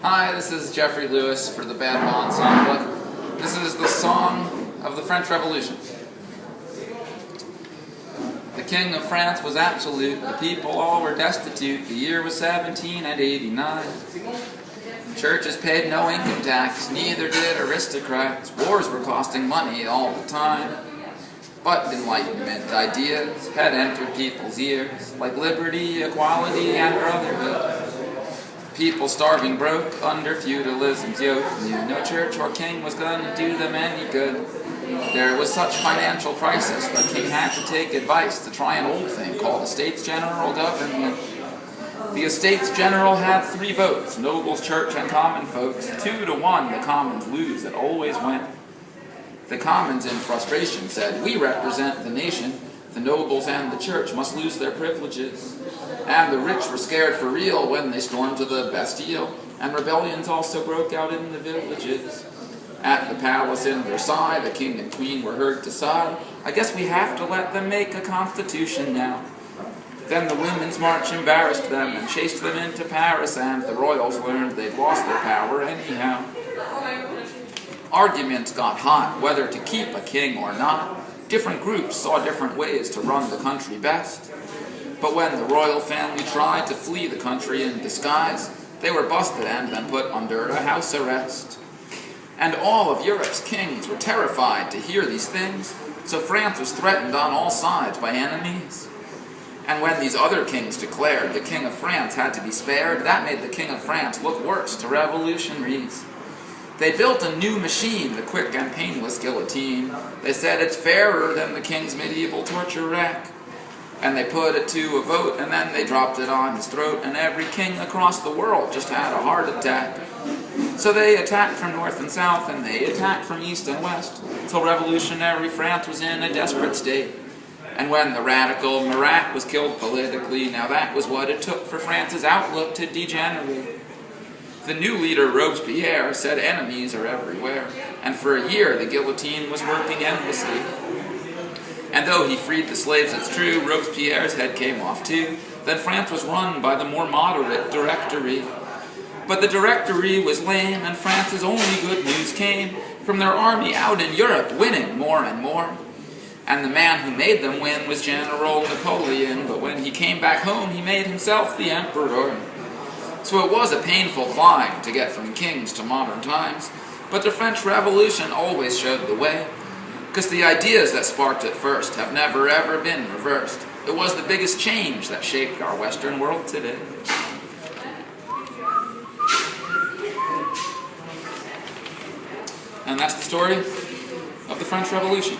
Hi, this is Jeffrey Lewis for the Bonn songbook. This is the song of the French Revolution. The King of France was absolute, the people all were destitute, the year was 1789. Churches paid no income tax, neither did aristocrats, wars were costing money all the time. But Enlightenment ideas had entered people's ears, like liberty, equality, and brotherhood. People starving broke under feudalism's yoke, knew no church or king was going to do them any good. There was such financial crisis, the king had to take advice to try an old thing called a States General government. The Estates General had 3 votes, nobles, church, and common folks. 2 to 1, the commons lose, it always went. The commons in frustration said, "We represent the nation. The nobles and the church must lose their privileges." And the rich were scared for real when they stormed to the Bastille, and rebellions also broke out in the villages. At the palace in Versailles, the king and queen were heard to sigh, "I guess we have to let them make a constitution now." Then the Women's March embarrassed them and chased them into Paris, and the royals learned they'd lost their power anyhow. Arguments got hot whether to keep a king or not. Different groups saw different ways to run the country best. But when the royal family tried to flee the country in disguise, they were busted and then put under a house arrest. And all of Europe's kings were terrified to hear these things, so France was threatened on all sides by enemies. And when these other kings declared the King of France had to be spared, that made the King of France look worse to revolutionaries. They built a new machine, the quick and painless guillotine. They said it's fairer than the king's medieval torture rack. And they put it to a vote, and then they dropped it on his throat, and every king across the world just had a heart attack. So they attacked from north and south, and they attacked from east and west, till revolutionary France was in a desperate state. And when the radical Marat was killed politically, now that was what it took for France's outlook to degenerate. The new leader, Robespierre, said enemies are everywhere, and for a year the guillotine was working endlessly. And though he freed the slaves, it's true, Robespierre's head came off too. Then France was run by the more moderate Directory. But the Directory was lame, and France's only good news came from their army out in Europe, winning more and more. And the man who made them win was General Napoleon, but when he came back home, he made himself the emperor. So it was a painful climb to get from kings to modern times, but the French Revolution always showed the way, because the ideas that sparked it first have never ever been reversed. It was the biggest change that shaped our Western world today. And that's the story of the French Revolution.